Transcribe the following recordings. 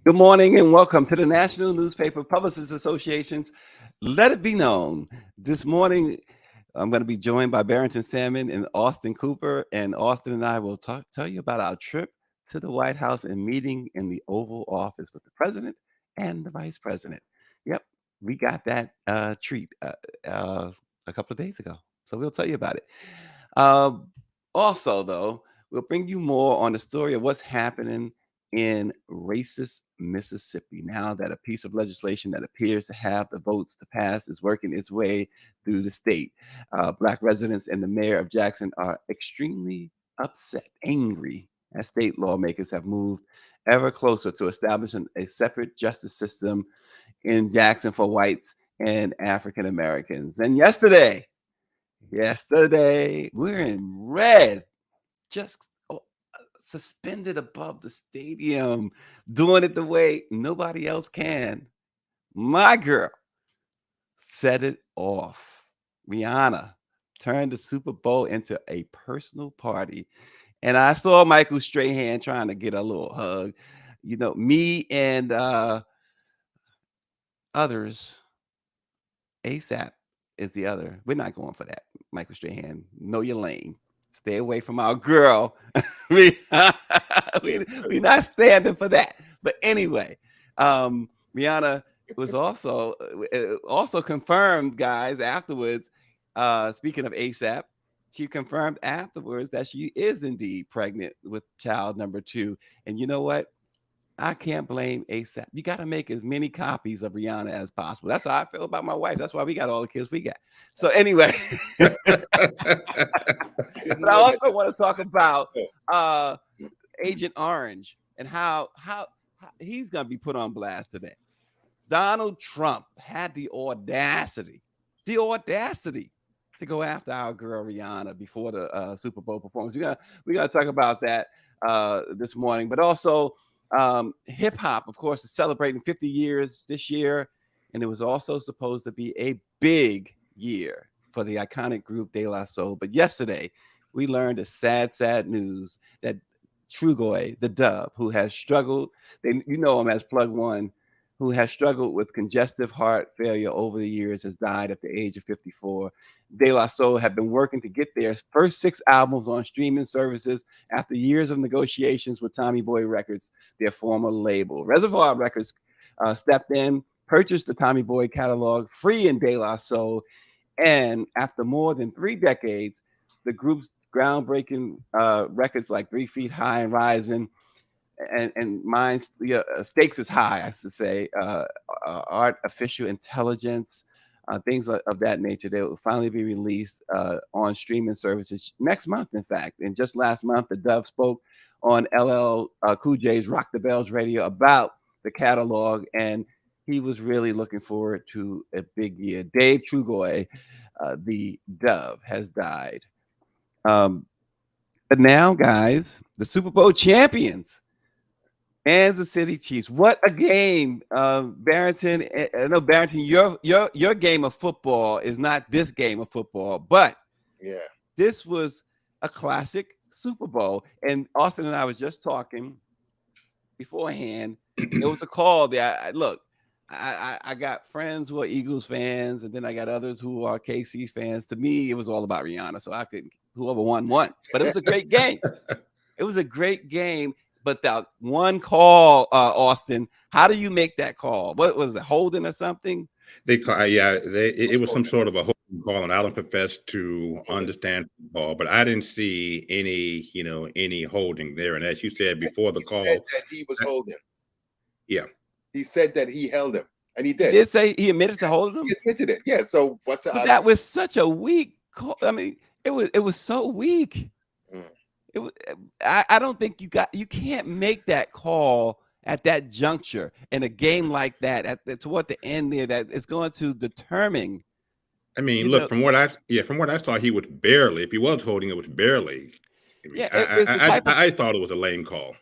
Good morning and welcome to the National Newspaper Publicists Association's Let It Be Known. This morning, I'm going to be joined by Barrington Salmon and Austin Cooper, and Austin and I will tell you about our trip to the White House and meeting in the Oval Office with the president and the vice president. Yep, we got that treat a couple of days ago, so we'll tell you about it. Also, though, we'll bring you more on the story of what's happening in racist Mississippi now that a piece of legislation that appears to have the votes to pass is working its way through the state. Black residents and the mayor of Jackson are extremely upset, angry, as state lawmakers have moved ever closer to establishing a separate justice system in Jackson for whites and African Americans. And yesterday, we're in red, just suspended above the stadium, doing it the way nobody else can. My girl set it off. Rihanna turned the Super Bowl into a personal party. And I saw Michael Strahan trying to get a little hug. You know, me and others, ASAP is the other. We're not going for that, Michael Strahan. Know your lane. Stay away from our girl. we, we're not standing for that. But anyway, Rihanna was also confirmed, guys, afterwards. Speaking of ASAP, she confirmed afterwards that she is indeed pregnant with child number 2. And you know what? I can't blame ASAP. You got to make as many copies of Rihanna as possible. That's how I feel about my wife. That's why we got all the kids we got. So anyway, but I also want to talk about Agent Orange and how he's going to be put on blast today. Donald Trump had the audacity to go after our girl Rihanna before the Super Bowl performance. We're gonna talk about that this morning, but also hip hop, of course, is celebrating 50 years this year, and it was also supposed to be a big year for the iconic group De La Soul. But yesterday, we learned a sad news that Trugoy The Dove, who has struggled, you know him as Plug One, who has struggled with congestive heart failure over the years, has died at the age of 54. De La Soul have been working to get their first 6 albums on streaming services after years of negotiations with Tommy Boy Records, their former label. Reservoir Records stepped in, purchased the Tommy Boy catalog, freeing De La Soul, and after more than 3 decades, the group's groundbreaking records like 3 Feet High and Rising, and mine's stakes is high, I should say, artificial intelligence, things of that nature. They will finally be released on streaming services next month, in fact. And just last month, the Dove spoke on LL Cool J's Rock the Bells radio about the catalog, and he was really looking forward to a big year. Dave Trugoy, the Dove, has died. But now, guys, the Super Bowl champions, Kansas City Chiefs. What a game, Barrington. I know, Barrington, your game of football is not this game of football, but this was a classic Super Bowl. And Austin and I was just talking beforehand. There was a call there. I got friends who are Eagles fans, and then I got others who are KC fans. To me, it was all about Rihanna, so I could whoever won. But it was a great game. It was a great game. But that one call, Austin, how do you make that call? What was it, holding or something? They call, it was some sort of a holding call, and I don't profess to understand football, but I didn't see any holding there. And as you said before the call, that he was holding. Yeah, he said that he held him, and he did. He did say he admitted to holding him. He admitted it. Yeah. So what's that was such a weak call. I mean, it was so weak. It was, I don't think you can't make that call at that juncture in a game like that toward the end there that is going to determine. I mean, look, from what I saw, he was barely. If he was holding, it was barely. I thought it was a lame call.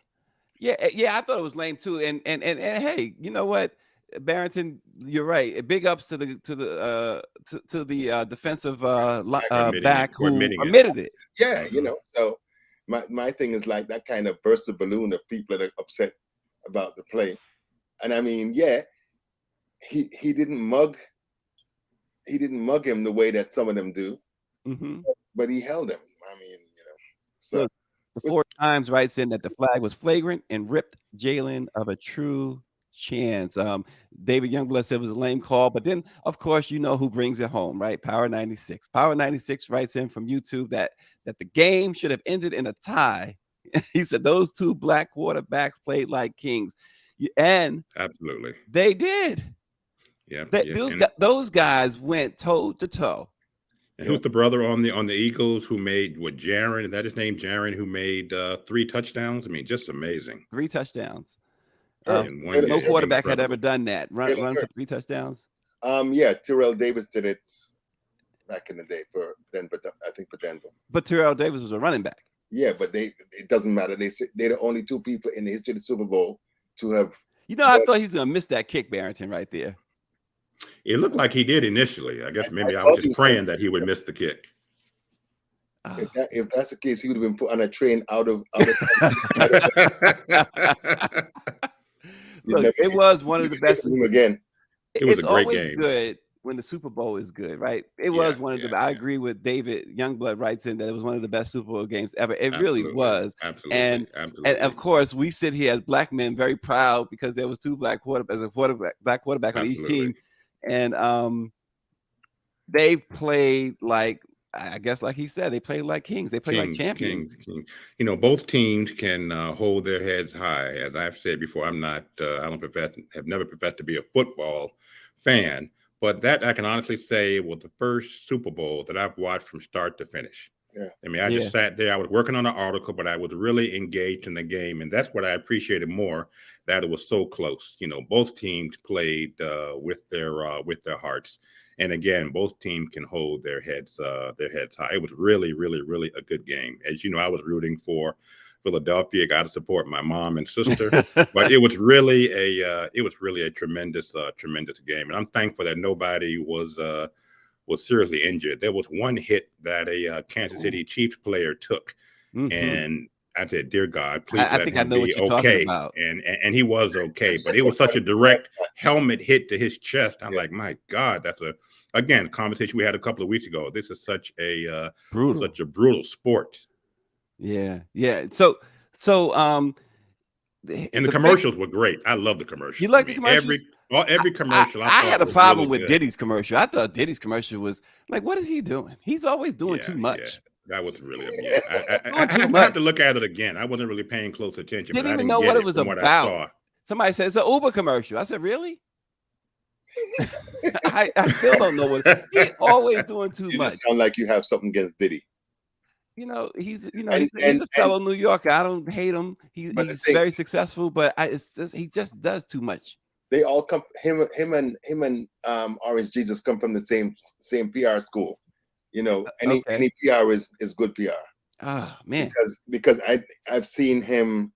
Yeah, I thought it was lame too. And hey, you know what, Barrington, you're right. Big ups to the defensive back who admitted it. Yeah, so. My thing is like that kind of burst of balloon of people that are upset about the play. And I mean, yeah, he didn't mug him the way that some of them do, but he held him. I mean, so. Look, the Four Times writes in that the flag was flagrant and ripped Jalen of a true chance. David Youngblood said it was a lame call, but then of course you know who brings it home, right? Power 96. Power 96 writes in from YouTube that the game should have ended in a tie. He said those two black quarterbacks played like kings, and absolutely they did. Yeah, those guys went toe to toe. And who's the brother on the Eagles who made Jaron? Is that his name? Jaron, who made 3 touchdowns? I mean, just amazing. 3 touchdowns. No quarterback had ever done that. Run for 3 touchdowns. Yeah, Terrell Davis did it back in the day for Denver. I think for Denver. But Terrell Davis was a running back. Yeah, but it doesn't matter. They're the only 2 people in the history of the Super Bowl to have. I thought he was gonna miss that kick, Barrington, right there. It looked like he did initially. I guess maybe I was just praying that he would miss the kick. If that's the case, he would have been put on a train out of Look, it was one of the best. Again, it was a great always game. Good when the Super Bowl is good, right? It was one of the. I agree with David Youngblood writes in that it was one of the best Super Bowl games ever. It really was. Absolutely. And of course, we sit here as black men very proud because there was 2 black quarterback on each team. And they played like, I guess, like he said, they played like kings. They played like champions. Kings. Both teams can hold their heads high. As I've said before, I have never professed to be a football fan, but that I can honestly say was the first Super Bowl that I've watched from start to finish. Yeah. I mean, I just sat there. I was working on an article, but I was really engaged in the game, and that's what I appreciated more. That it was so close. Both teams played with their hearts, and again, both teams can hold their heads high. It was really, really, really a good game. As you know, I was rooting for Philadelphia. Got to support my mom and sister, but it was really a tremendous game, and I'm thankful that nobody was seriously injured. There was one hit that a Kansas City Chiefs player took, and I said, "Dear God, please let him be okay." And he was okay, but it was such a direct helmet hit to his chest. I'm like, my God, that's a conversation we had a couple of weeks ago. This is such a brutal sport. Yeah. And the commercials were great. I love the commercials. You like the commercials? Every commercial. I had a problem with Diddy's commercial. I thought Diddy's commercial was like, what is he doing? He's always doing too much. That was really I have to look at it again. I wasn't really paying close attention. Didn't even know what it was about. Somebody said it's an Uber commercial. I said, really? I still don't know what he's always doing too much. Sound like you have something against Diddy. He's a fellow New Yorker. I don't hate him. He's very successful, but he just does too much. They all come. Him and Orange Jesus come from the same PR school. Any PR is good PR. Oh man, because I've seen him.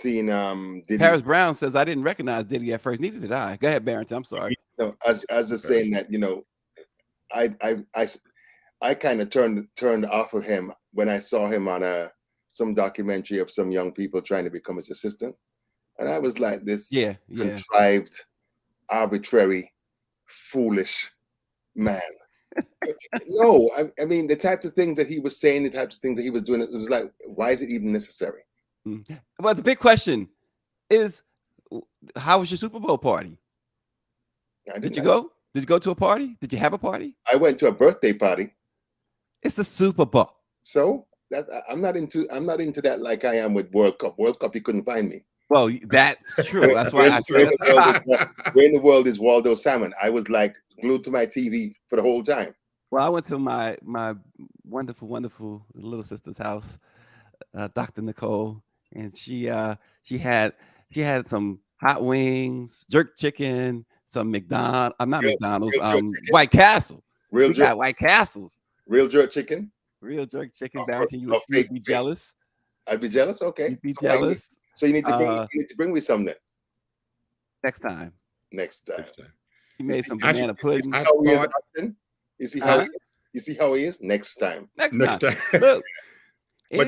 Diddy. Paris Brown says I didn't recognize Diddy at first. Neither did I. Go ahead, Barrington. I'm sorry. As was saying that I kind of turned off of him when I saw him on some documentary of some young people trying to become his assistant, and I was like, this contrived, arbitrary, foolish man. No, I mean the types of things that he was saying, the types of things that he was doing. It was like, why is it even necessary? But the big question is, how was your Super Bowl party? Did you go? Did you go to a party? Did you have a party? I went to a birthday party. It's the Super Bowl. So that I'm not into that like I am with World Cup. World Cup, you couldn't find me. Well, that's true. That's why I said where in the world is Waldo Salmon? I was like glued to my TV for the whole time. Well, I went to my wonderful little sister's house, Dr. Nicole, and she had some hot wings, jerk chicken, some McDonald's. I'm not McDonald's. White Castle. We got White Castles. Real jerk chicken. Real jerk chicken. Barrington, you would be jealous. I'd be jealous. Okay. You'd be jealous. So you need to bring me some then. Next time. He made some banana pudding. You see how he is? You see how he is? Next time. Next time. Look, but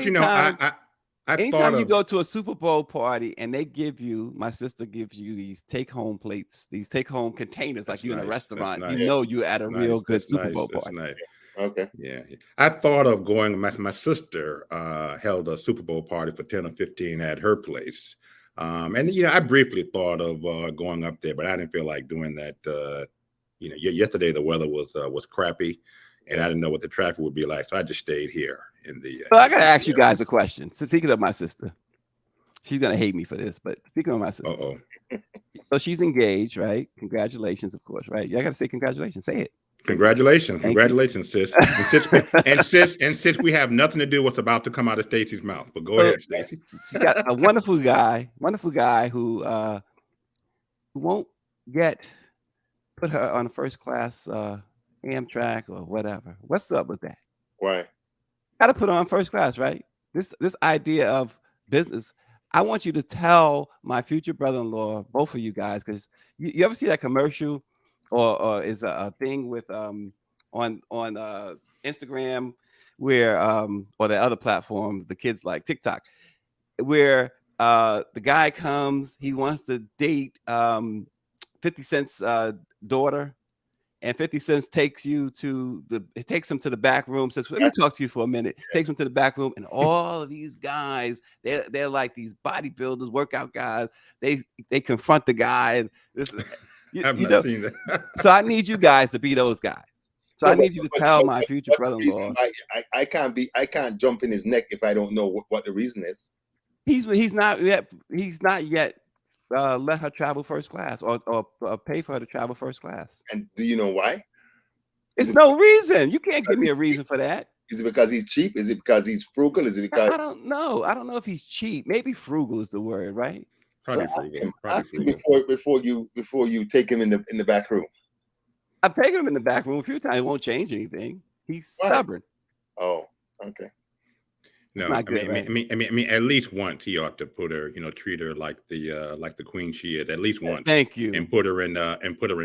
Anytime you go to a Super Bowl party and they give you, my sister gives you these take-home plates, these take-home containers, like you're in a restaurant, you know you're at a real good Super Bowl party. Nice. Okay. Yeah. I thought of going, my sister held a Super Bowl party for 10 or 15 at her place. And, I briefly thought of going up there, but I didn't feel like doing that. Yesterday the weather was crappy. And I didn't know what the traffic would be like, so I just stayed here in the. Well, I gotta ask you guys a question. Speaking of my sister, she's gonna hate me for this, but speaking of my sister, so she's engaged, right? Congratulations, of course, right? Yeah, I gotta say congratulations. Say it. Congratulations, sis. And since we have nothing to do with what's about to come out of Stacey's mouth, but go ahead, Stacey. She got a wonderful guy who won't yet put her on a first class Amtrak or whatever. What's up with that? Why? Got to put on first class, right? This idea of business. I want you to tell my future brother-in-law, both of you guys, because you ever see that commercial or is a thing with on Instagram where or the other platform, the kids like TikTok, where the guy comes, he wants to date 50 Cent's daughter. And 50 Cent takes him to the back room. Says, "Let me talk to you for a minute." Takes him to the back room, and all of these guys, they're like these bodybuilders, workout guys. They confront the guy. And I've not seen that. So I need you guys to be those guys. So I need you to tell my future brother-in-law. I can't jump in his neck if I don't know what the reason is. He's not yet let her travel first class or pay for her to travel first class. And do you know why? There's no reason. You can't give me a reason for that. Is it because he's cheap? Is it because he's frugal? Is it because I don't know. I don't know if he's cheap. Maybe frugal is the word, right? Probably frugal. Ask him before you take him in the back room. I've taken him in the back room a few times. It won't change anything. He's stubborn. Oh, okay. No, I mean, at least once he ought to put her, treat her like the queen she is. At least once. Thank you. And put her in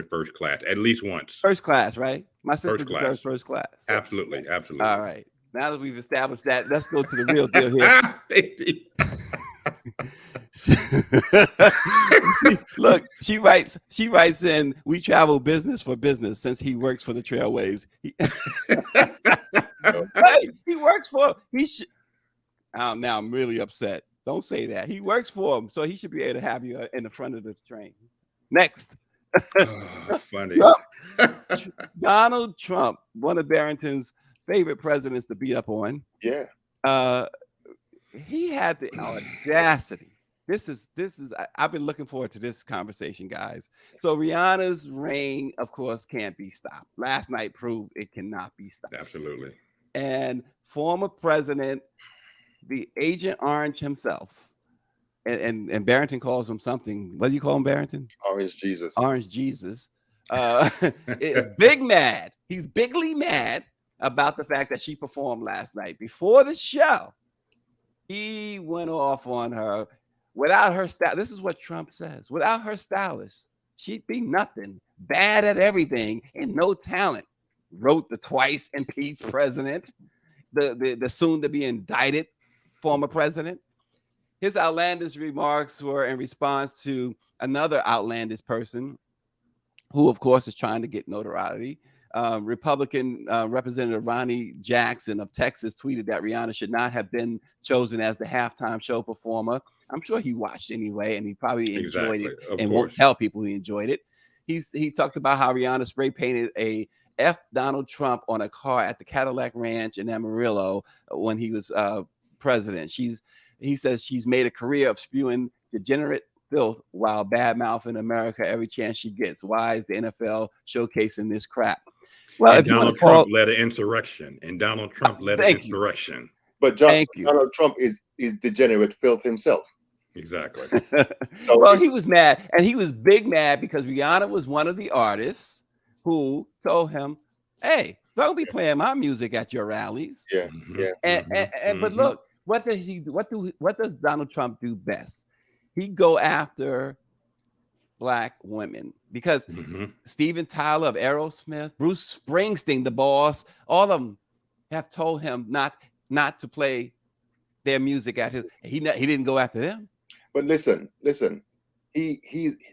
first class. At least once. First class, right? My sister deserves first class. So. Absolutely. All right. Now that we've established that, let's go to the real deal here. Look, she writes in, "We travel business for business since he works for the Trailways." He works for now I'm really upset. Don't say that. He works for him, so he should be able to have you in the front of the train. Next. Funny. Donald Trump, one of Barrington's favorite presidents to beat up on. Yeah. He had the audacity. This is I've been looking forward to this conversation, guys. So Rihanna's reign, of course, can't be stopped. Last night proved it cannot be stopped. Absolutely. And former president, the Agent Orange himself, and Barrington calls him something. What do you call him, Barrington? Orange Jesus. Orange Jesus. Is big mad. He's bigly mad about the fact that she performed last night. Before the show, he went off on her. Without her style, this is what Trump says. Without her stylist, she'd be nothing. Bad at everything and no talent. Wrote the twice impeached president, the soon to be indicted former president. His outlandish remarks were in response to another outlandish person who, of course, is trying to get notoriety. Republican Representative Ronnie Jackson of Texas tweeted that Rihanna should not have been chosen as the halftime show performer. I'm sure he watched anyway, and he probably enjoyed it and won't tell people he enjoyed it. He talked about how Rihanna spray painted a F Donald Trump on a car at the Cadillac Ranch in Amarillo when he was president. He says she's made a career of spewing degenerate filth while bad-mouthing America every chance she gets. Why is the NFL showcasing this crap? Well, and Donald Trump led an insurrection. But Donald Trump is degenerate filth himself. Exactly. So he was mad, and he was big mad because Rihanna was one of the artists who told him, "Hey, don't be playing my music at your rallies." Yeah, yeah. But look, what does Donald Trump do best? He go after Black women because Steven Tyler of Aerosmith, Bruce Springsteen, the boss, all of them have told him not to play their music at his. He didn't go after them. But listen. He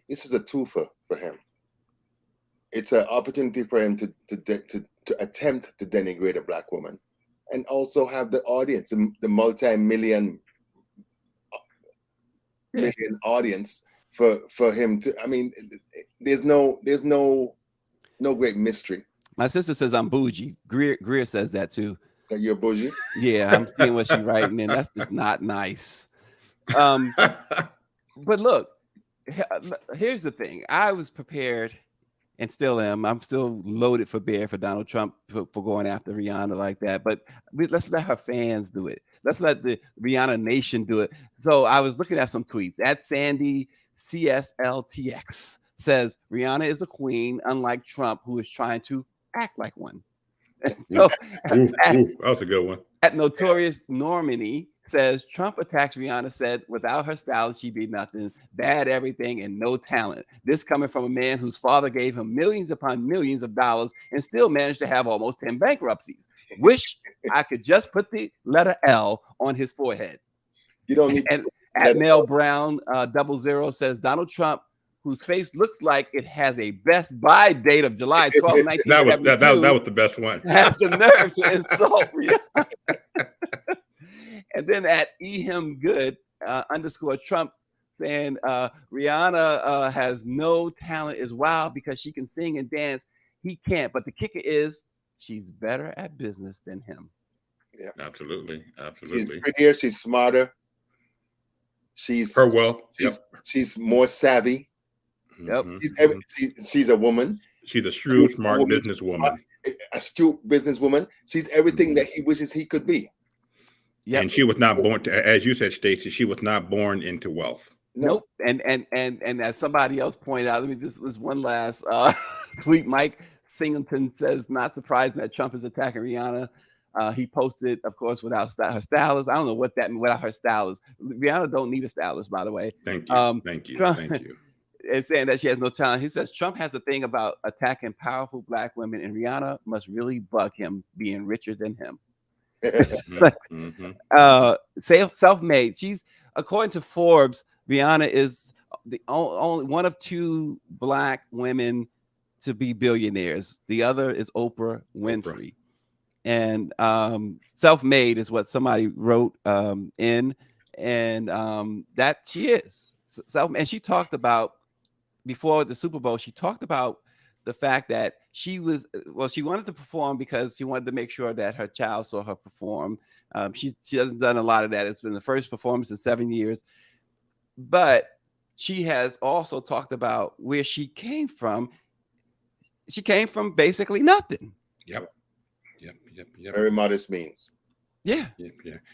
this is a twofer for him. It's an opportunity for him to attempt to denigrate a black woman, and also have the audience, the multi-million audience for him to. I mean, there's no great mystery. My sister says I'm bougie. Greer says that too. That you're bougie? Yeah, I'm seeing what she's writing, and that's just not nice. But look, here's the thing. I was prepared and still am. I'm still loaded for bear for Donald Trump for going after Rihanna like that. But let's let her fans do it. Let's let the Rihanna nation do it. So I was looking at some tweets. At Sandy CSLTX says Rihanna is a queen, unlike Trump, who is trying to act like one. So that was a good one. At Notorious Normani says Trump attacks Rihanna, said without her style she'd be nothing, bad everything, and no talent. This coming from a man whose father gave him millions upon millions of dollars and still managed to have almost 10 bankruptcies. Wish I could just put the letter L on his forehead. You don't need. And at Mel Brown 00 says Donald Trump, whose face looks like it has a Best Buy date of July 12, 1972. That was the best one. Has the nerve to insult Rihanna. And then at ehimgood _ Trump saying Rihanna has no talent, is wild because she can sing and dance. He can't. But the kicker is she's better at business than him. Yeah, absolutely. She's prettier. She's smarter. She's her wealth. She's more savvy. Yep. She's a woman. She's a shrewd, smart businesswoman. Astute businesswoman. She's everything that he wishes he could be. Yep. And she was not born to, as you said, Stacey, she was not born into wealth. Nope. And as somebody else pointed out, this was one last tweet. Mike Singleton says, not surprising that Trump is attacking Rihanna. He posted, of course, without her stylist. I don't know what that means, without her stylist. Rihanna don't need a stylist, by the way. Thank you. Thank you. Trump, thank you. And saying that she has no talent. He says Trump has a thing about attacking powerful black women, and Rihanna must really bug him being richer than him. Self-made. She's, according to Forbes, Rihanna is the only one of 2 black women to be billionaires. The other is Oprah Winfrey. And self-made is what somebody wrote in, and that she is self. And she talked about, before the Super Bowl, she talked about the fact that she wanted to perform because she wanted to make sure that her child saw her perform. She hasn't done a lot of that. It's been the first performance in 7 years. But she has also talked about where she came from. She came from basically nothing. Yep. Very modest means. Yeah.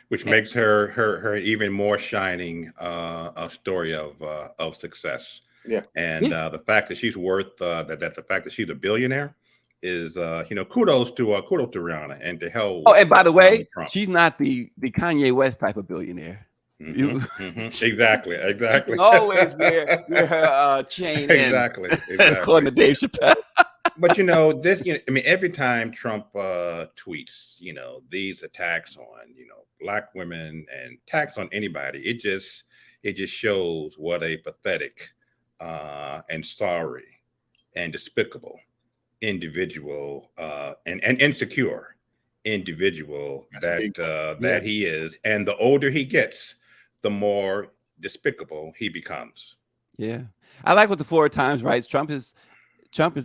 Which makes her even more shining a story of success. Yeah. And the fact that she's worth the fact that she's a billionaire is kudos to Rihanna, and to hell. Oh, and by the way, she's not the Kanye West type of billionaire. Exactly. She always wear her chain. Exactly. According to Dave Chappelle. But every time Trump tweets, these attacks on black women and attacks on anybody, it just shows what a pathetic and sorry and despicable individual and insecure individual that he is. And the older he gets, the more despicable he becomes. Yeah, I like what the 4 Times writes. Trump is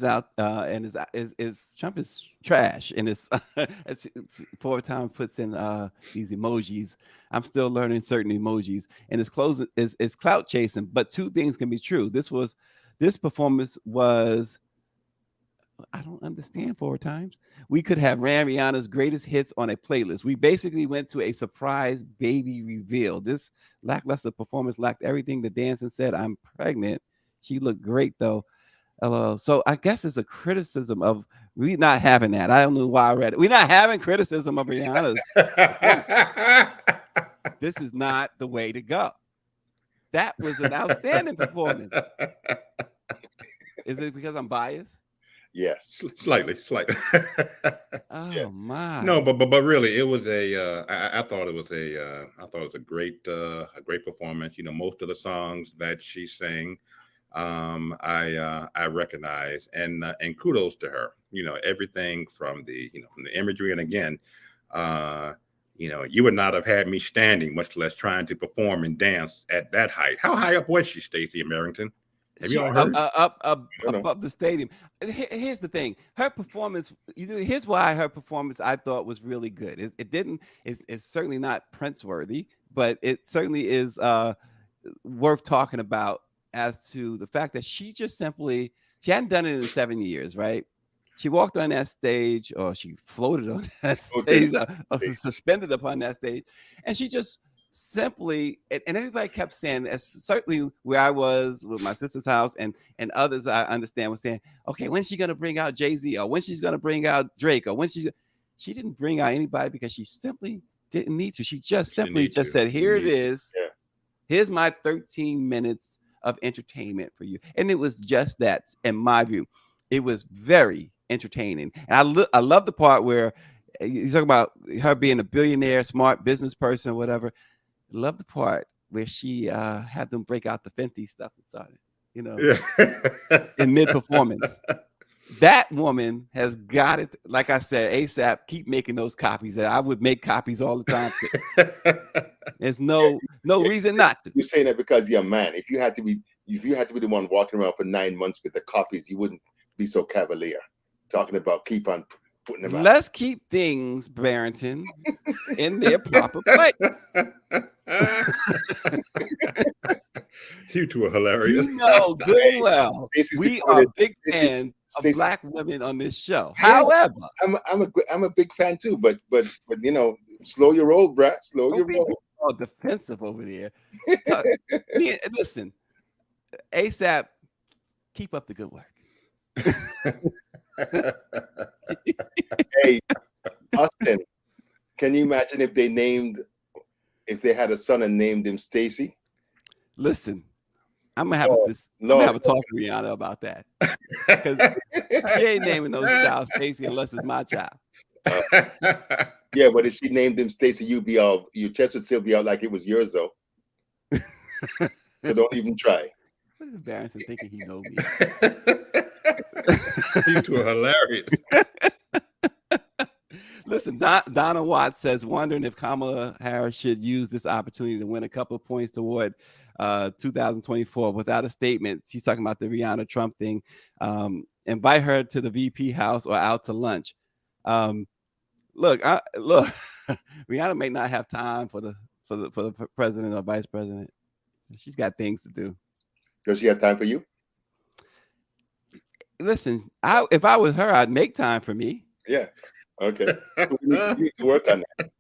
out and Trump is trash, and it's 4 Times puts in these emojis. I'm still learning certain emojis, and it's closing is clout chasing. But 2 things can be true. This performance was, I don't understand 4 Times. We could have ran Rihanna's greatest hits on a playlist. We basically went to a surprise baby reveal. This lackluster performance lacked everything. The dancing said, "I'm pregnant." She looked great though. So I guess it's a criticism of we not having that. I don't know why I read it. We're not having criticism of Rihanna's. This is not the way to go. That was an outstanding performance. Is it because I'm biased? Yes, slightly. Oh my! No, but really, it was I thought it was a great performance. You know, most of the songs that she sang, I recognize, and kudos to her. You know, everything from the imagery, and again, uh, you would not have had me standing, much less trying to perform and dance at that height. How high up was she, Stacey Merrington? Have you all heard? Up above the stadium. Here's the thing: her performance. Here's why her performance I thought was really good. It didn't. It's certainly not Prince worthy, but it certainly is worth talking about as to the fact that she she hadn't done it in 7 years, right? She walked on that stage, or she floated on that stage, suspended upon that stage, and she just simply, and everybody kept saying, as certainly where I was with my sister's house, and others I understand were saying, okay, when's she gonna bring out Jay-Z, or when she's gonna bring out Drake, or she didn't bring out anybody because she simply didn't need to. She just simply said, here it is. Yeah. Here's my 13 minutes of entertainment for you. And it was just that, in my view. It was very entertaining. And I love the part where you talk about her being a billionaire, smart business person, or whatever. I love the part where she had them break out the Fenty stuff and started, in mid-performance. That woman has got it. Like I said, ASAP, keep making those copies. I would make copies all the time. There's no reason not to. You're saying that because you're a man. If you had to be the one walking around for 9 months with the copies, you wouldn't be so cavalier. Talking about keep on putting them out. Let's keep things, Barrington, in their proper place. You two are hilarious. You know good and well we are big fans of Black women on this show. However, I'm a big fan too, but slow your roll, bruh. Slow your roll. All defensive over there. Listen, ASAP, keep up the good work. Hey, Austin, can you imagine if they had a son and named him Stacy? Listen, I'm gonna have a talk to Rihanna about that, because she ain't naming those child Stacy unless it's my child. Yeah, but if she named him Stacy, your chest would still be out like it was yours, though. So don't even try. What is embarrassing thinking he knows me? You two are hilarious. Listen, Donna Watts says, wondering if Kamala Harris should use this opportunity to win a couple of points toward 2024 without a statement. She's talking about the Rihanna Trump thing. Invite her to the VP house or out to lunch. Look, Rihanna may not have time for the president or vice president. She's got things to do. Does she have time for you? Listen, if I was her, I'd make time for me. Yeah. Okay. We need to work on that.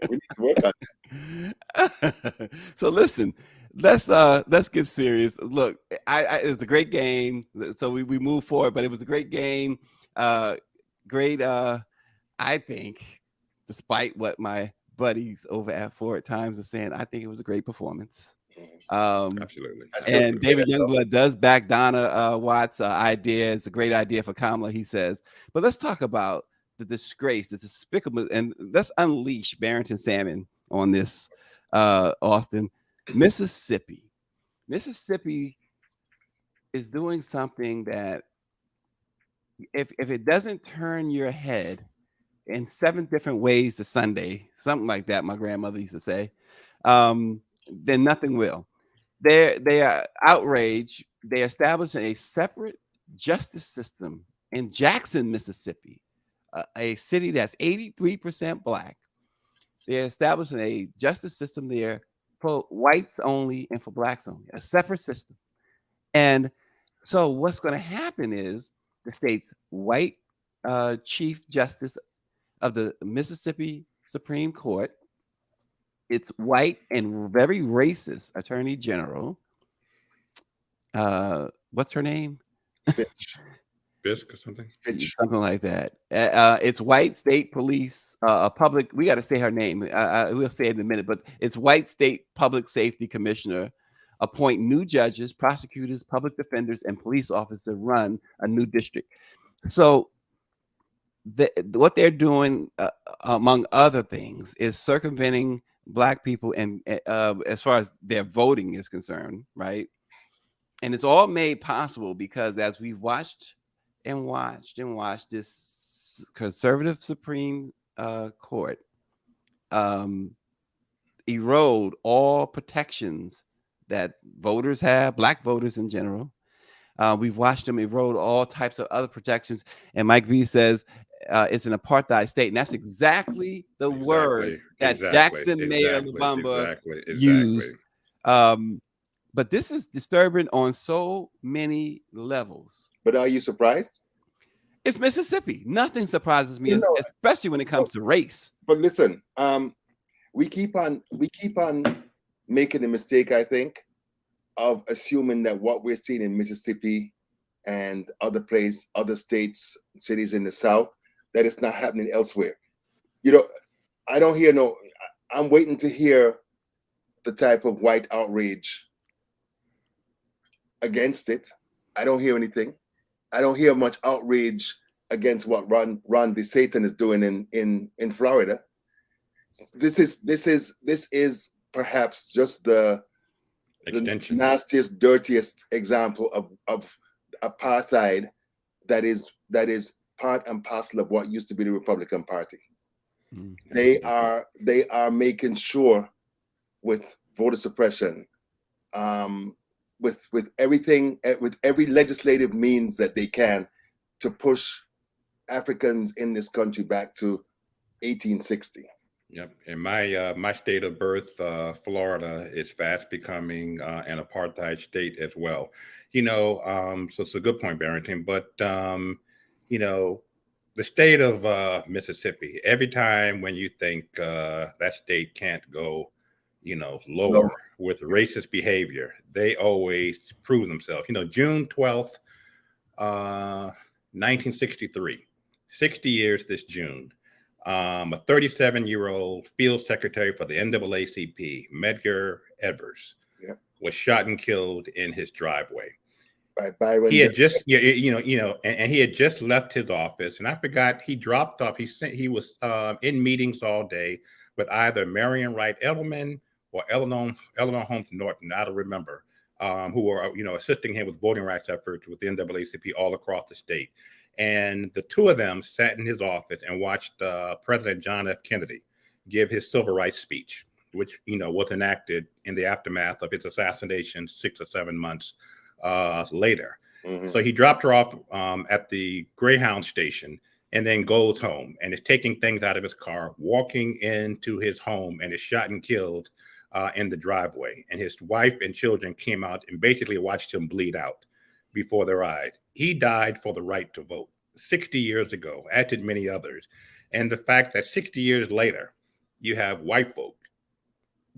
We need to work on that. So listen, let's get serious. Look, it's a great game. So we move forward, but it was a great game. Great. I think, despite what my buddies over at Forward Times are saying, I think it was a great performance. Absolutely. And David Youngblood does back Donna Watts' idea. It's a great idea for Kamala, he says. But let's talk about the disgrace, the despicable, and let's unleash Barrington Salmon on this, Austin. Mississippi is doing something that if it doesn't turn your head in 7 different ways to Sunday, something like that, my grandmother used to say, then nothing will. They are outraged. They established a separate justice system in Jackson, Mississippi, a city that's 83% Black. They're establishing a justice system there for whites only and for Blacks only, a separate system. And so what's going to happen is the state's white Chief Justice of the Mississippi Supreme Court, it's white and very racist Attorney General. What's her name? Fisk or something? Something like that. It's white state police, public. We got to say her name. We'll say it in a minute, but it's white state public safety commissioner, appoint new judges, prosecutors, public defenders, and police officers to run a new district. So what they're doing, among other things, is circumventing Black people, and as far as their voting is concerned, right? And it's all made possible because as we've watched this conservative Supreme Court erode all protections that voters have, Black voters in general. We've watched them erode all types of other protections. And Mike V says it's an apartheid state. And that's exactly the word that Jackson Mayor Lubumba used. But this is disturbing on so many levels. But are you surprised? It's Mississippi. Nothing surprises me, especially when it comes to race. But listen, we keep on making the mistake, I think, of assuming that what we're seeing in Mississippi and other states, cities in the South, that it's not happening elsewhere. I don't hear I'm waiting to hear the type of white outrage against it. I don't hear anything. I don't hear much outrage against what Ron DeSantis is doing in Florida. This is perhaps just the nastiest, dirtiest example of apartheid that is part and parcel of what used to be the Republican Party. Mm-hmm. They are making sure with voter suppression, with everything, with every legislative means that they can, to push Africans in this country back to 1860. Yep. And my state of birth, Florida, is fast becoming an apartheid state as well. So it's a good point, Barrington. But the state of Mississippi, every time when you think that state can't go, lower with racist behavior, they always prove themselves. June 12th, 1963, 60 years this June. A 37-year-old field secretary for the NAACP, Medgar Evers, was shot and killed in his driveway. By Byron. He had just, and he had just left his office, and I forgot he dropped off. He was in meetings all day with either Marion Wright Edelman or Eleanor Holmes Norton, I don't remember, who were assisting him with voting rights efforts with the NAACP all across the state. And the two of them sat in his office and watched President John F. Kennedy give his civil rights speech, which was enacted in the aftermath of his assassination 6 or 7 months later. Mm-hmm. So he dropped her off at the Greyhound station and then goes home and is taking things out of his car, walking into his home, and is shot and killed in the driveway. And his wife and children came out and basically watched him bleed out before their eyes. He died for the right to vote 60 years ago, as did many others. And the fact that 60 years later, you have white folk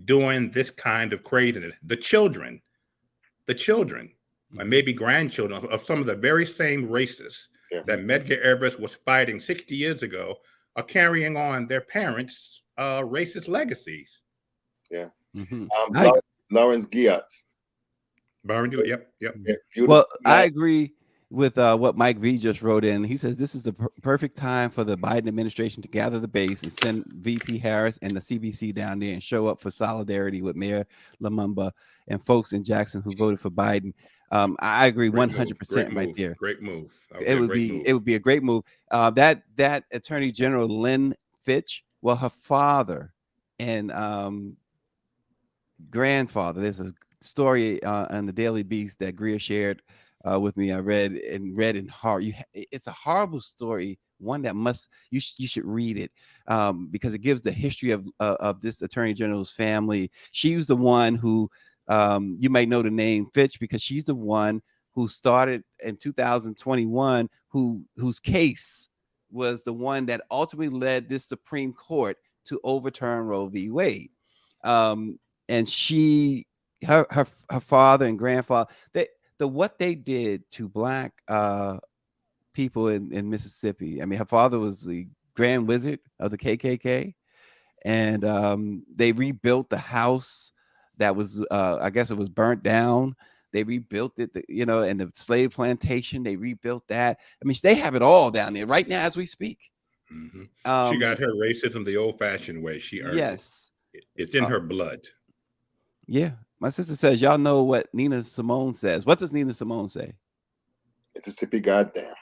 doing this kind of craziness, the children, and maybe grandchildren of some of the very same racists that Medgar Evers was fighting 60 years ago are carrying on their parents' racist legacies. Yeah. Mm-hmm. Lawrence Guyot. Yep. Well, I agree with what Mike V just wrote in. He says this is the perfect time for the Biden administration to gather the base and send VP Harris and the CBC down there and show up for solidarity with Mayor Lumumba and folks in Jackson who voted for Biden. I agree 100% right there. Great move. It would be a great move. That Attorney General Lynn Fitch, well, her father and grandfather. There's a story on the Daily Beast that Greer shared with me. I read in horror. It's a horrible story. One that you should read it because it gives the history of this Attorney General's family. She was the one who you may know the name Fitch because she's the one who started in 2021, whose case was the one that ultimately led this Supreme Court to overturn Roe v. Wade. And her father and grandfather, what they did to Black people in Mississippi. I mean, her father was the Grand Wizard of the KKK, and they rebuilt the house that was, I guess it was burnt down. They rebuilt it, and the slave plantation, they rebuilt that. I mean, they have it all down there right now as we speak. She got her racism the old-fashioned way. She earned it. It's in her blood. Yeah. My sister says, y'all know what Nina Simone says. What does Nina Simone say? Mississippi, goddamn.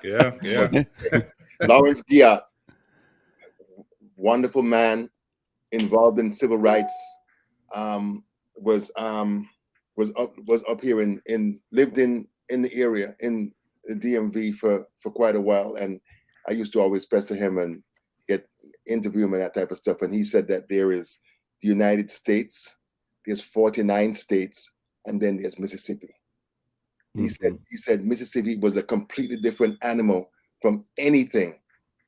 Yeah. Lawrence Giat, wonderful man, involved in civil rights, was up here lived in the area in the DMV for quite a while, and I used to always pester him and interview him and that type of stuff. And he said that there is the United States, there's 49 states, and then there's Mississippi. He said Mississippi was a completely different animal from anything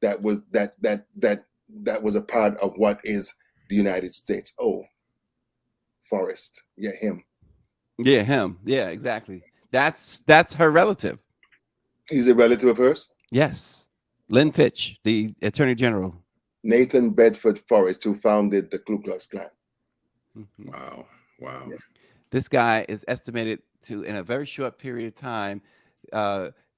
that was a part of what is the United States. Oh, Forrest. Yeah, him. Yeah, him. Yeah, exactly. That's her relative. He's a relative of hers? Yes. Lynn Fitch, the Attorney General. Nathan Bedford Forrest, who founded the Ku Klux Klan. Wow. Yeah. This guy is estimated to, in a very short period of time,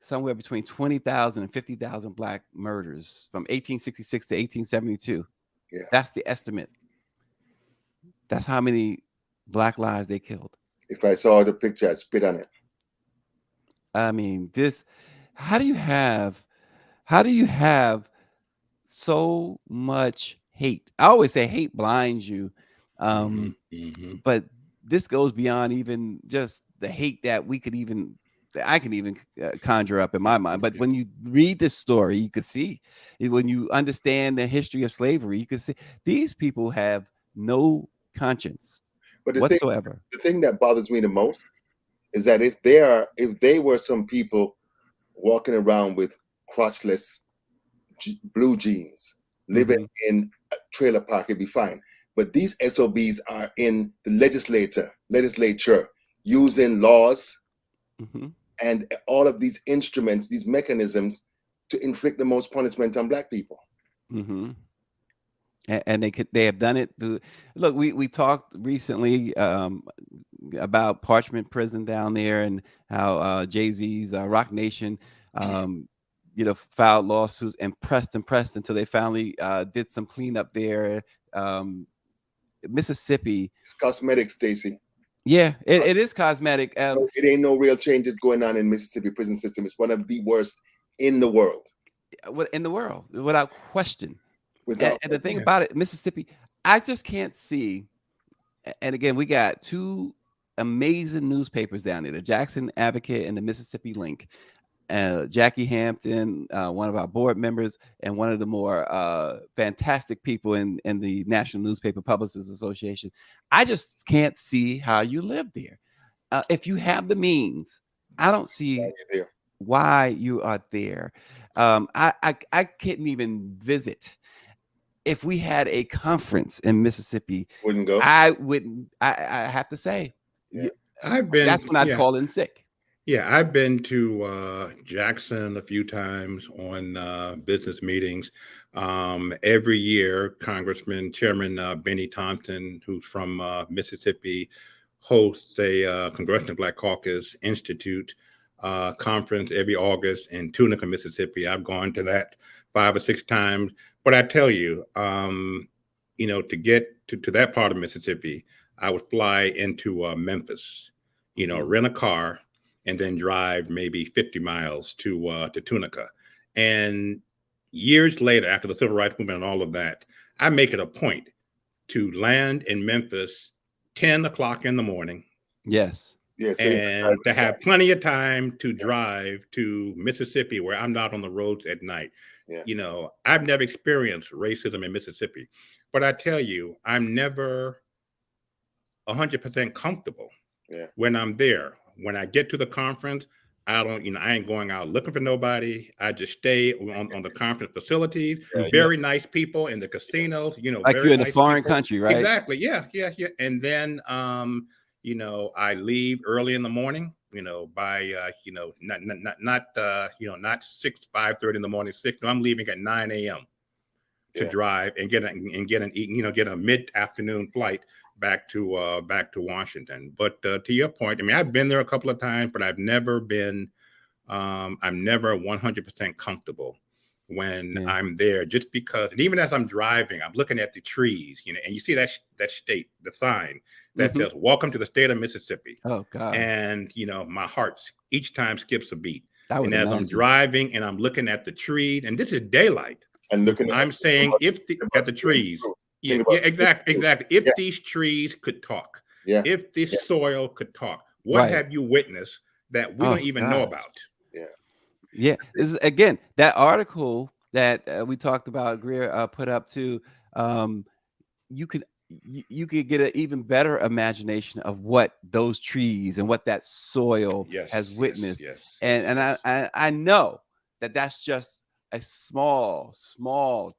somewhere between 20,000 and 50,000 Black murders from 1866 to 1872. Yeah. That's the estimate. That's how many Black lives they killed. If I saw the picture, I'd spit on it. I mean, how do you have so much hate? I always say hate blinds you. But this goes beyond even just the hate that I can even conjure up in my mind. But when you read this story, you can see, when you understand the history of slavery, you can see these people have no conscience whatsoever. The thing that bothers me the most is that if they were some people walking around with crotchless blue jeans, living in a trailer park, it'd be fine. But these SOBs are in the legislature using laws and all of these instruments, these mechanisms to inflict the most punishment on Black people. And they have done it through. Look, we talked recently about Parchment Prison down there, and how Jay-Z's Rock Nation filed lawsuits and pressed until they finally did some cleanup there. Mississippi. It's cosmetic, Stacy. Yeah, it is cosmetic. It ain't no real changes going on in Mississippi prison system. It's one of the worst in the world. Without question. And the thing about it, Mississippi, I just can't see. And again, we got two amazing newspapers down there, the Jackson Advocate and the Mississippi Link. Jackie Hampton, one of our board members, and one of the more fantastic people in the National Newspaper Publicists Association. I just can't see how you live there. If you have the means, I don't see why you are there. I couldn't even visit. If we had a conference in Mississippi, wouldn't go. I wouldn't. I have to say, that's when I'd call in sick. Yeah, I've been to Jackson a few times on business meetings. Every year, Chairman Benny Thompson, who's from Mississippi, hosts a Congressional Black Caucus Institute conference every August in Tunica, Mississippi. I've gone to that 5 or 6 times. But I tell you, to get to that part of Mississippi, I would fly into Memphis, rent a car, and then drive maybe 50 miles to Tunica. And years later, after the Civil Rights Movement and all of that, I make it a point to land in Memphis 10 o'clock in the morning. Yes. And to have plenty of time to drive to Mississippi, where I'm not on the roads at night. Yeah. I've never experienced racism in Mississippi, but I tell you, I'm never 100% comfortable when I'm there. When I get to the conference, I ain't going out looking for nobody. I just stay on the conference facilities. Very nice people in the casinos, like very you're in nice a foreign people. country, right? Exactly. Yeah. And then, I leave early in the morning, by, not 5:30 in the morning, 6. No, I'm leaving at 9 a.m. to drive and get a mid-afternoon flight back to Washington. But to your point, I mean, I've been there a couple of times, but I'm never 100% comfortable when I'm there, just because. And even as I'm driving, I'm looking at the trees, and you see that the sign that says "Welcome to the state of Mississippi." Oh God! And my heart each time skips a beat. And as I'm driving and I'm looking at the trees, and this is daylight, and looking, I'm saying at the trees. Exactly. If these trees could talk, if this soil could talk, what have you witnessed that we don't even know about? Yeah. This is, again, that article that we talked about, Greer put up to, you could get an even better imagination of what those trees and what that soil has witnessed. And I know that that's just a small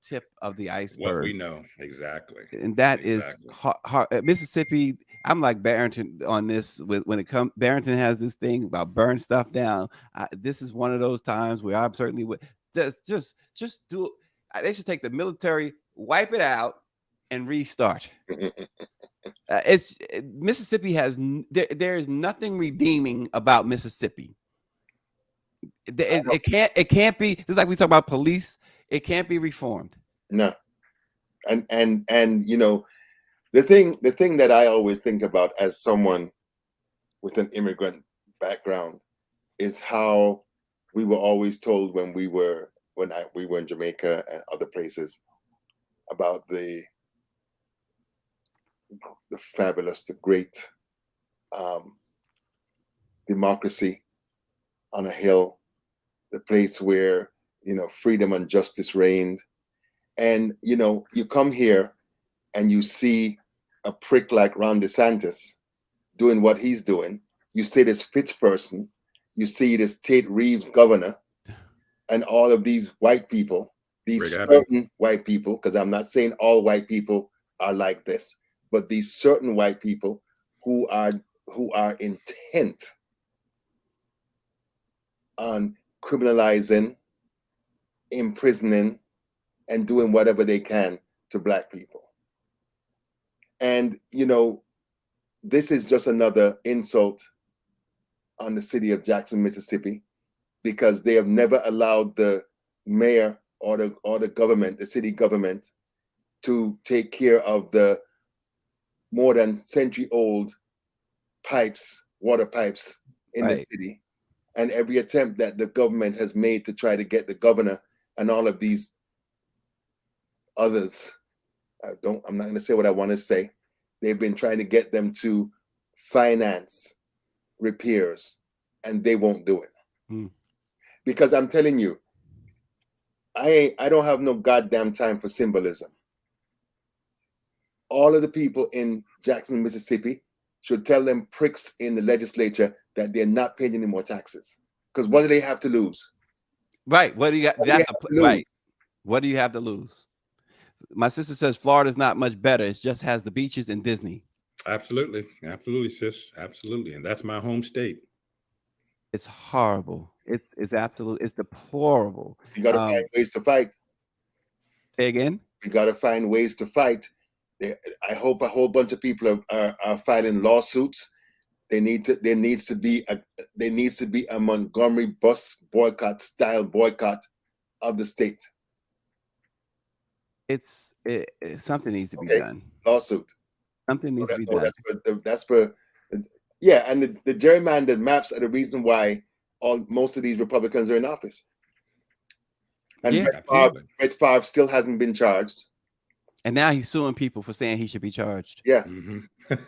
tip of the iceberg. What we know, exactly. And that is hard. Mississippi, I'm like Barrington on this. When it comes, Barrington has this thing about burn stuff down. This is one of those times where I'm certainly would just do it. They should take the military, wipe it out, and restart. Mississippi has there is nothing redeeming about Mississippi. It can't be, just like we talk about police, it can't be reformed. No. And the thing that I always think about as someone with an immigrant background is how we were always told when we were in Jamaica and other places about the fabulous, the great democracy on a hill, the place where freedom and justice reigned. And you come here and you see a prick like Ron DeSantis doing what he's doing. You see this Fitch person, you see this Tate Reeves governor, and all of these white people, these certain white people, because I'm not saying all white people are like this, but these certain white people who are intent on criminalizing, imprisoning, and doing whatever they can to Black people. And this is just another insult on the city of Jackson, Mississippi, because they have never allowed the mayor or the government, the city government, to take care of the more than century-old water pipes in the city. And every attempt that the government has made to try to get the governor and all of these others, I'm not going to say what I want to say. They've been trying to get them to finance repairs, and they won't do it. Because I'm telling you, I don't have no goddamn time for symbolism. All of the people in Jackson, Mississippi should tell them pricks in the legislature that they're not paying any more taxes. Because what do they have to lose? Right. What do you got? Right. What do you have to lose? My sister says Florida's not much better. It just has the beaches and Disney. Absolutely, sis. Absolutely. And that's my home state. It's horrible. It's deplorable. You got to find ways to fight. Say again? You got to find ways to fight. I hope a whole bunch of people are filing lawsuits. There needs to be a Montgomery bus boycott style boycott of the state. Something needs to be done. Lawsuit. Something needs to be done. That's for and the gerrymandered maps are the reason why most of these Republicans are in office. And Brett Favre still hasn't been charged. And now he's suing people for saying he should be charged. Yeah.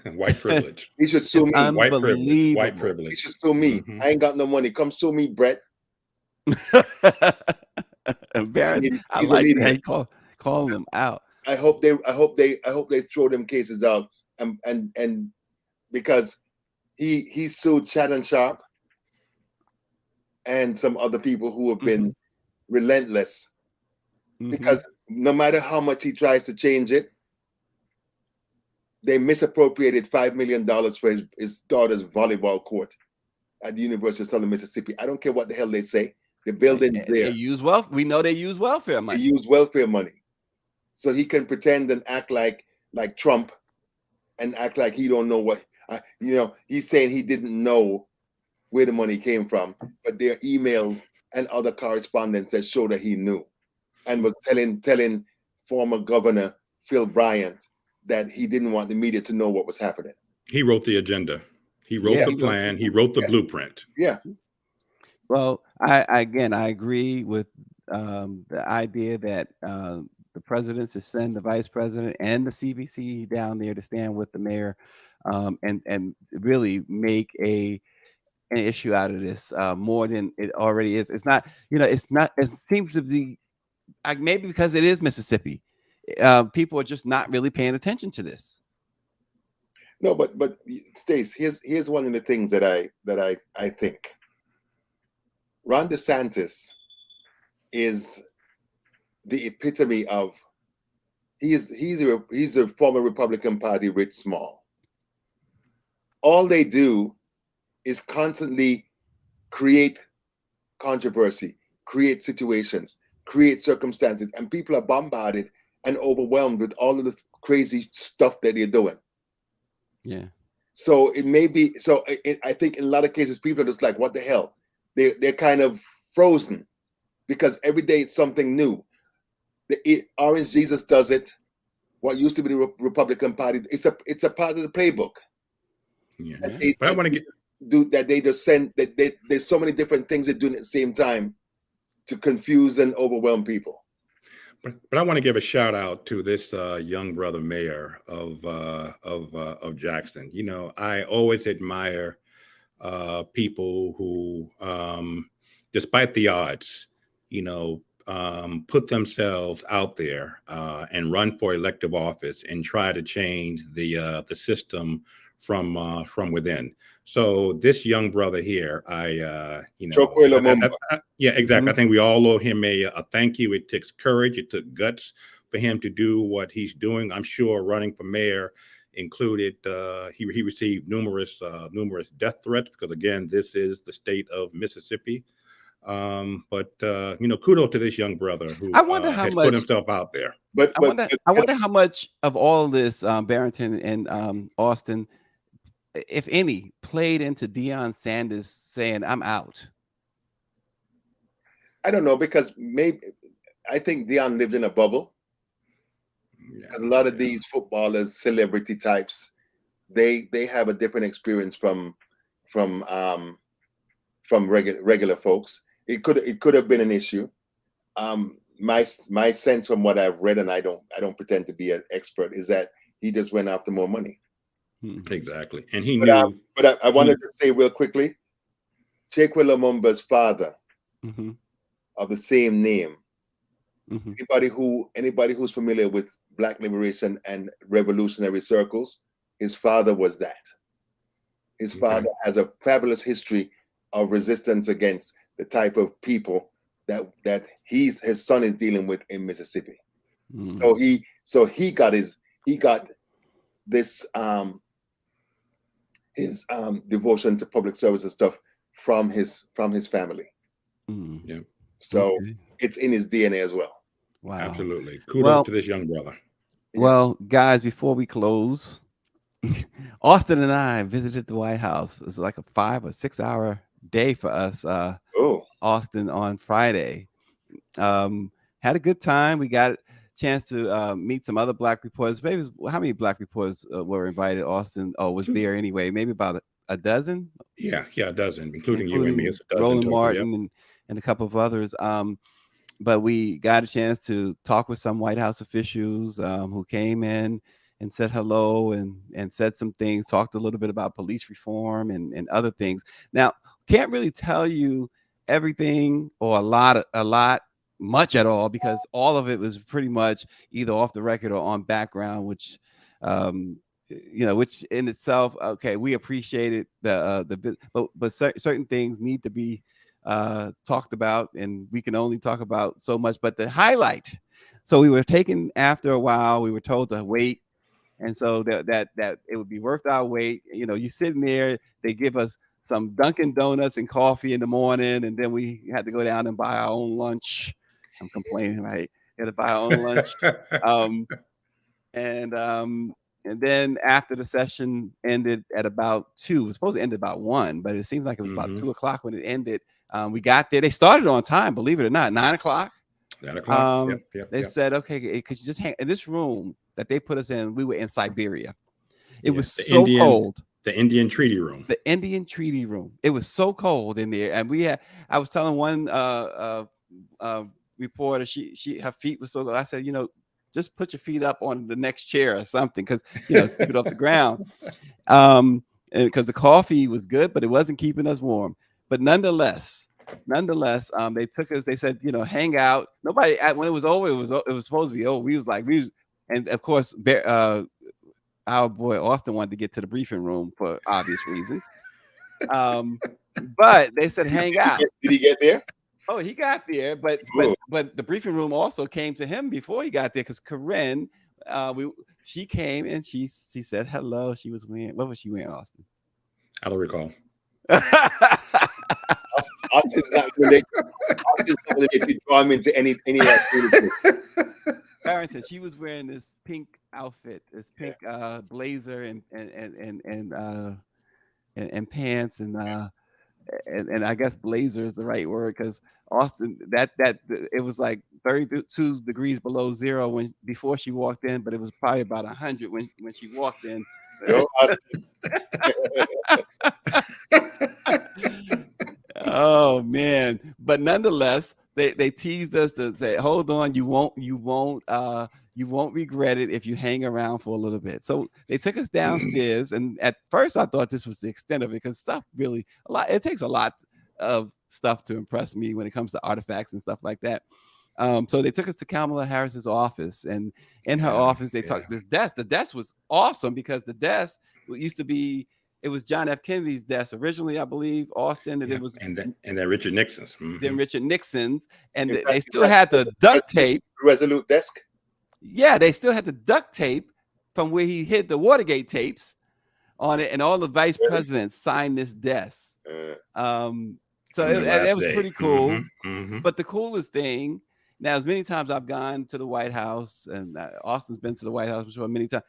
White privilege. He should sue me. Unbelievable. White privilege. He should sue me. I ain't got no money. Come sue me, Brett. Barrett, I like that. Call them out. I hope they throw them cases out. And because he sued Shannon Sharp and some other people who have been relentless. Because no matter how much he tries to change it, they misappropriated $5 million for his daughter's volleyball court at the University of Southern Mississippi. I don't care what the hell they say. The building's there. They use wealth. We know they use welfare money. They use welfare money. so he can pretend and act like Trump and act like he don't know what he's saying he didn't know where the money came from, but their email and other correspondence that showed that he knew and was telling former Governor Phil Bryant that he didn't want the media to know what was happening. He wrote the agenda. He wrote the plan. He wrote the blueprint. Yeah. Well, I agree with the idea that the president should send the vice president and the CBC down there to stand with the mayor, and really make an issue out of this more than it already is. It's not, it's not. It seems to be maybe because it is Mississippi, people are just not really paying attention to this. No, but Stace, here's one of the things that I think. Ron DeSantis is the epitome of he's a former Republican Party rich small. All they do is constantly create controversy, create situations, create circumstances, and people are bombarded and overwhelmed with all of the crazy stuff that they're doing. Yeah. So it may be. So I think in a lot of cases, people are just like, "What the hell?" They're kind of frozen because every day it's something new. The Orange Jesus does it. What used to be the Republican Party, it's a part of the playbook. Yeah. But I want to do that. They just send that. There's so many different things they're doing at the same time to confuse and overwhelm people. But I want to give a shout out to this young brother mayor of Jackson. I always admire people who, despite the odds, put themselves out there and run for elective office and try to change the system from within. So this young brother here, yeah, exactly. Mm-hmm. I think we all owe him a thank you. It takes courage. It took guts for him to do what he's doing. I'm sure running for mayor included, he received numerous death threats because, again, this is the state of Mississippi. But kudos to this young brother who has put himself out there. But I wonder how much of all this, Barrington and Austin, if any, played into Deion Sanders saying, "I'm out." I don't know, because maybe I think Deion lived in a bubble. Because a lot of these footballers, celebrity types, they have a different experience from regular folks. It could have been an issue. My sense from what I've read, and I don't pretend to be an expert, is that he just went after more money. Exactly, and he knew. But I wanted to say real quickly, Chekwe Lumumba's father, of the same name. Anybody who's familiar with Black liberation and revolutionary circles, his father was that. His father has a fabulous history of resistance against the type of people that his son is dealing with in Mississippi. So he got this his devotion to public service and stuff from his family. Yeah. So it's in his DNA as well. Wow. Absolutely. Kudos to this young brother. Well, guys, before we close, Austin and I visited the White House. It was like a 5 or 6 hour day for us. Austin on Friday. Had a good time. We got a chance to meet some other Black reporters. Maybe how many Black reporters were invited? Austin was there anyway. Maybe about a dozen. Yeah, a dozen, including you and me. It's a dozen. Roland Martin and a couple of others. But we got a chance to talk with some White House officials who came in and said hello and said some things, talked a little bit about police reform and other things. Now, can't really tell you everything or a lot, much at all, because all of it was pretty much either off the record or on background, which which in itself, okay, we appreciated but certain things need to be talked about, and we can only talk about so much. But the highlight, so we were taken after a while, we were told to wait, and so that it would be worth our wait. You sitting there, they give us some Dunkin' Donuts and coffee in the morning, and then we had to go down and buy our own lunch. I'm complaining, right? had to buy our own lunch. And then after the session ended at about 2, it was supposed to end at about 1, but it seems like it was about 2 o'clock when it ended. We got there. They started on time, believe it or not, 9 o'clock. 9 o'clock. They said, okay, could you just hang in this room that they put us in? We were in Siberia. It was so cold. The Indian Treaty Room. The Indian Treaty Room. It was so cold in there, and I was telling one reporter, her feet were so cold. I said, just put your feet up on the next chair or something, because keep it off the ground. And because the coffee was good, but it wasn't keeping us warm. But nonetheless, they took us. They said, hang out. Nobody. When it was over, it was supposed to be over. And of course, our boy Austin wanted to get to the briefing room for obvious reasons. But they said, hang out. Did he get there? Oh, he got there, but the briefing room also came to him before he got there, because Corinne, she came and she said hello. She was wearing, what was she wearing, Austin? I don't recall. Austin's not going to let you draw him into any activity. Barrington, she was wearing this pink outfit, this pink blazer and pants and I guess blazer is the right word, because Austin, that it was like 32 degrees below zero before she walked in, but it was probably about 100 when she walked in. Yo, Austin. Oh man! But nonetheless, they teased us to say, "Hold on, you won't regret it if you hang around for a little bit." So they took us downstairs, and at first I thought this was the extent of it, because it takes a lot of stuff to impress me when it comes to artifacts and stuff like that. So they took us to Kamala Harris's office, and in her office they talked this desk. The desk was awesome, because the desk used to be. It was John F. Kennedy's desk originally, I believe, Austin, and it was and then Richard Nixon's. Mm-hmm. Then Richard Nixon's, and they still had the duct tape. Resolute desk. Yeah, they still had the duct tape from where he hid the Watergate tapes on it, and all the vice presidents signed this desk. So it was pretty cool. Mm-hmm. But the coolest thing, now, as many times I've gone to the White House, and Austin's been to the White House many times,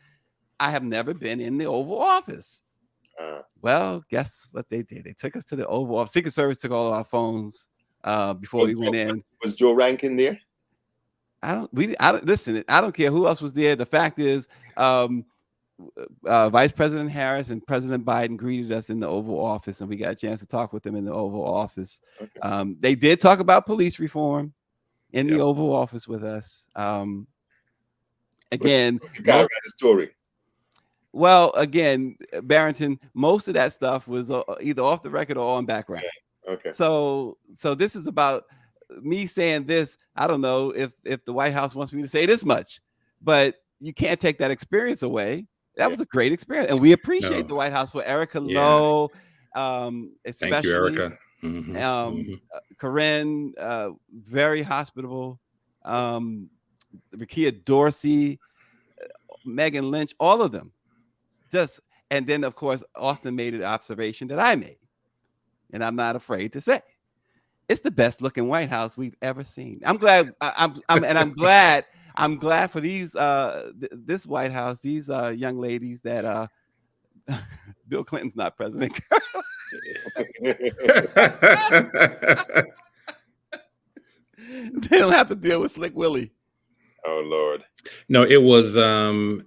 I have never been in the Oval Office. Well, guess what they did? They took us to the Oval Office. Secret Service took all of our phones before we went in. Was Joe Rankin there? Listen, I don't care who else was there. The fact is, Vice President Harris and President Biden greeted us in the Oval Office, and we got a chance to talk with them in the Oval Office. Okay. They did talk about police reform in the Oval Office with us. Again, you got the story. Well, again, Barrington, most of that stuff was either off the record or on background. Okay. So this is about me saying this. I don't know if the White House wants me to say this much, but you can't take that experience away. That was a great experience, and we appreciate the White House for Erica Lowe, especially. Thank you, Erica. Corinne, very hospitable. Rakia Dorsey, Megan Lynch, all of them. And then, of course, Austin made an observation that I made, and I'm not afraid to say, it's the best looking White House we've ever seen. I'm glad. I'm glad for these this White House, these young ladies that Bill Clinton's not president. They don't have to deal with Slick Willie. Oh Lord. No, it was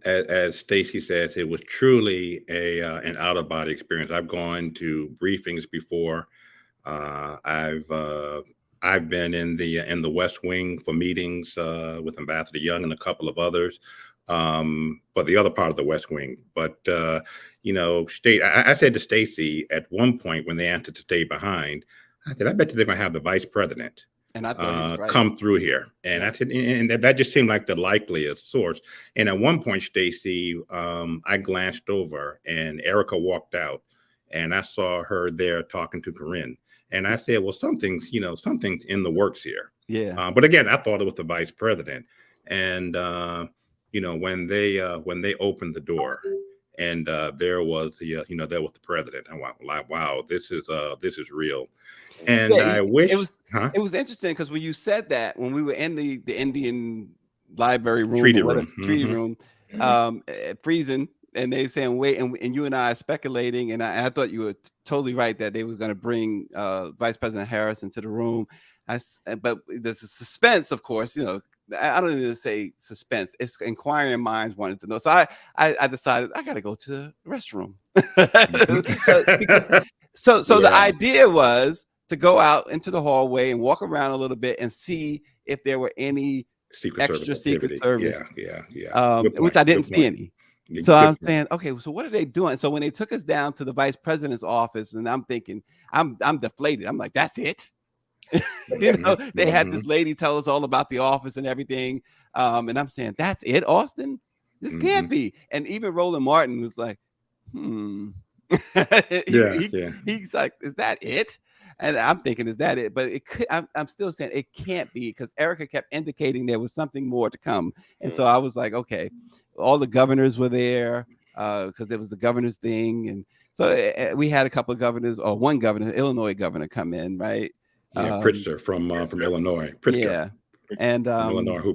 as Stacy says, it was truly an out of body experience. I've gone to briefings before. I've been in the West Wing for meetings with Ambassador Young and a couple of others, but the other part of the West Wing. But I said to Stacy at one point when they asked her to stay behind, I said, I bet you they're going to have the vice president. And I thought right. Come through here, and I said, and that just seemed like the likeliest source. And at one point, Stacy, I glanced over, and Erica walked out, and I saw her there talking to Corinne, and I said, "Well, something's in the works here." Yeah. But again, I thought it was the vice president, and when they opened the door, and there was the there was the president. And wow, this is real. And Yeah, I wish it was interesting because when you said that, when we were in the Indian library room treaty or whatever, room, treaty room, freezing, and they saying wait, and you and I are speculating, and I thought you were totally right that they were going to bring Vice President Harris into the room. But there's a suspense, of course. I don't even say suspense. It's inquiring minds wanted to know. So I decided I got to go to the restroom. So the idea was to go out into the hallway and walk around a little bit and see if there were any extra Secret Service. Which I didn't see any. So I was saying, okay, so what are they doing? So when they took us down to the vice president's office, and I'm thinking, I'm deflated. I'm like, that's it. They had this lady tell us all about the office and everything. And I'm saying, that's it, Austin? This can't be. And even Roland Martin was like, he's like, is that it? And I'm thinking, is that it? But it could. I'm still saying it can't be, because Erica kept indicating there was something more to come. And so I was like, okay, all the governors were there because it was the governor's thing. And so we had a couple of governors, or one governor, Illinois governor, come in, right? Pritzker from Illinois. Pritzker. Yeah, and Illinois.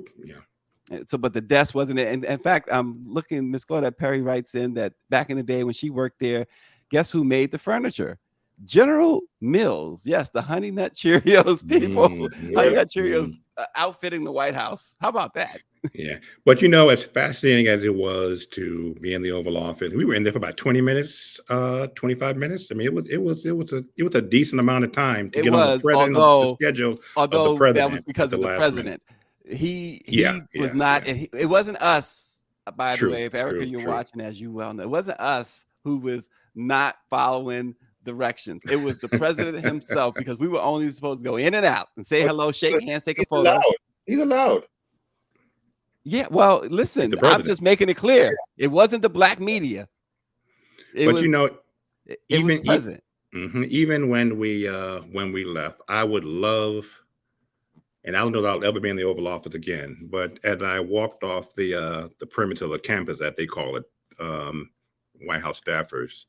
So, but the desk wasn't it. And in fact, I'm looking. Miss Claudette Perry writes in that back in the day when she worked there, guess who made the furniture? General Mills. Yes, the Honey Nut Cheerios people. Honey Nut Cheerios outfitting the White House. How about that? Yeah, but as fascinating as it was to be in the Oval Office, we were in there for about 20 minutes, 25 minutes. I mean, it was a decent amount of time to get on the president the schedule. Although of the president that was because of the president. He was not. Yeah. It wasn't us. By the way, if Erica, you're watching, as you well know, it wasn't us who was not following directions. It was the president himself, because we were only supposed to go in and out and say hello, shake hands, take a photo. He's allowed. Yeah, well, listen, I'm just making it clear. It wasn't the black media. But was the president. Even when we left, I would love, and I don't know that I'll ever be in the Oval Office again, but as I walked off the perimeter of the campus, that they call it, White House staffers,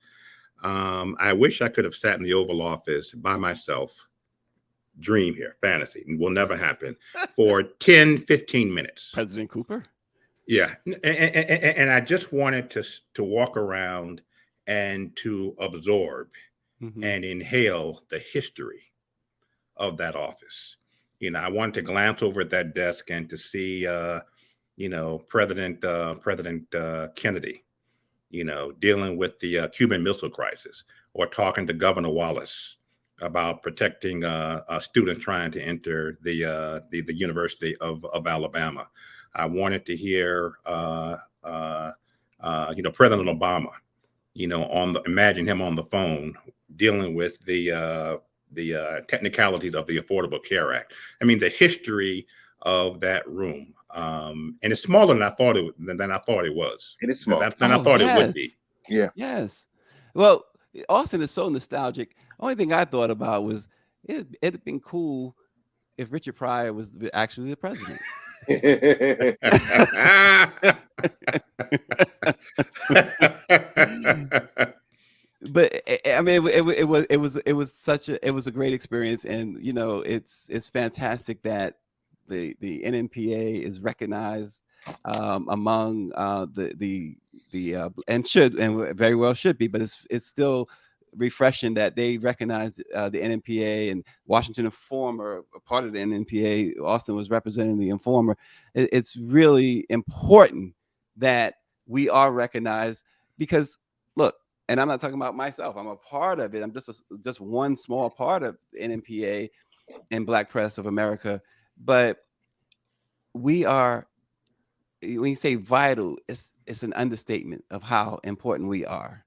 I wish I could have sat in the Oval Office by myself. Dream here, fantasy, will never happen, for 10-15 minutes. President Cooper? Yeah. And I just wanted to walk around and to absorb and inhale the history of that office. I wanted to glance over at that desk and to see President Kennedy, dealing with the Cuban Missile Crisis, or talking to Governor Wallace about protecting students trying to enter the University of Alabama. I wanted to hear President Obama, imagine him on the phone dealing with the technicalities of the Affordable Care Act. I mean, the history of that room, and it's smaller than I thought it was. It is small than I thought it would be. Yeah. Yes. Well, Austin is so nostalgic. Only thing I thought about was it'd been cool if Richard Pryor was actually the president. But I mean, it was a great experience, and it's fantastic that the NMPA is recognized among the and very well should be, but it's still refreshing that they recognize the NMPA, and Washington Informer, part of the NMPA. Austin was representing the Informer. It's really important that we are recognized, because look, and I'm not talking about myself, I'm a part of it. I'm just one small part of the NMPA and Black Press of America, but we are, when you say vital, it's an understatement of how important we are.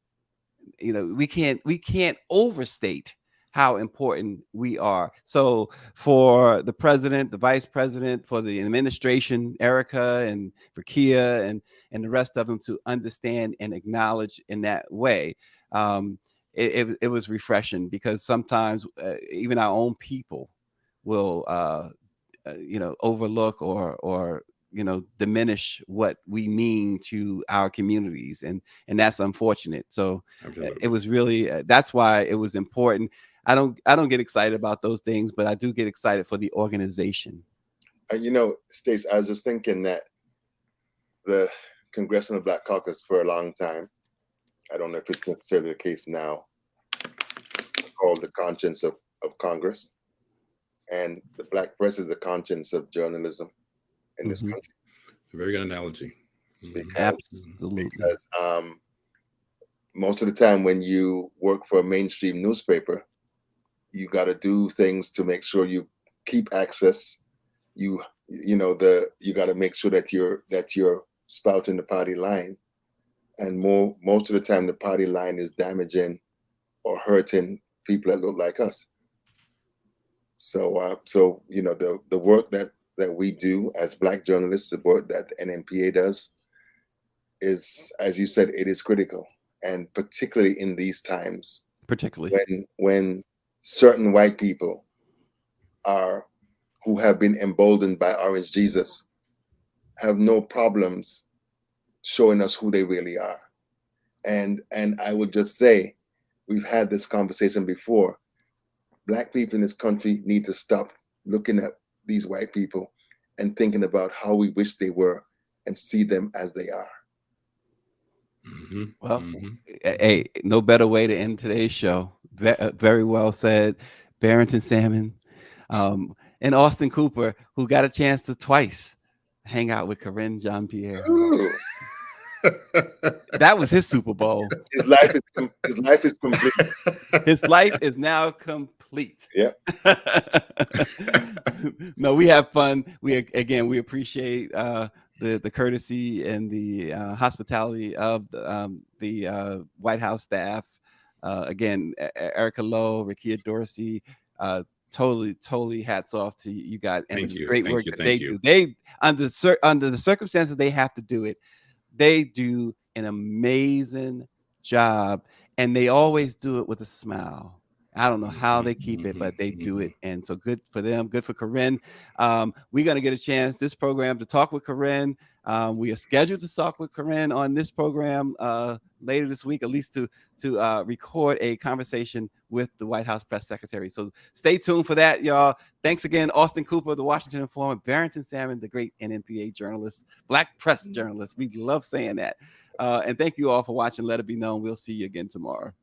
We can't overstate how important we are. So for the president, the vice president, for the administration, Erica and for Kia and the rest of them to understand and acknowledge in that way, it was refreshing, because sometimes even our own people will overlook or diminish what we mean to our communities, and that's unfortunate. So it was really that's why it was important. I don't get excited about those things, but I do get excited for the organization. Stace, I was just thinking that the Congressional Black Caucus for a long time, I don't know if it's necessarily the case now, called the conscience of Congress. And the black press is the conscience of journalism in this country. Very good analogy. Absolutely. Because most of the time when you work for a mainstream newspaper, you got to do things to make sure you keep access. You got to make sure that you're spouting the party line, and most of the time the party line is damaging or hurting people that look like us. So the work that we do as Black journalists, the work that NMPA does, is, as you said, it is critical, and particularly in these times, when certain white people who have been emboldened by Orange Jesus have no problems showing us who they really are. And I would just say, we've had this conversation before. Black people in this country need to stop looking at these white people and thinking about how we wish they were, and see them as they are. Well, hey, no better way to end today's show. Very well said, Barrington Salmon, and Austin Cooper, who got a chance to twice hang out with Corinne Jean-Pierre. That was his Super Bowl. His life is complete. His life is now complete. Yeah. No, we have fun. We appreciate the courtesy and the hospitality of the White House staff. Again, Erica Lowe, Rakia Dorsey, totally hats off to you guys, and the great work that they do. They under the circumstances they have to do it. They do an amazing job, and they always do it with a smile. I don't know how they keep it, but they do it. And so good for them. Good for Corinne. We're going to get a chance this program to talk with Corinne. We are scheduled to talk with Corinne on this program later this week, at least to record a conversation with the White House press secretary. So stay tuned for that, y'all. Thanks again, Austin Cooper, the Washington Informer, Barrington Salmon, the great NMPA journalist, Black press journalist. We love saying that. And thank you all for watching. Let It Be Known. We'll see you again tomorrow.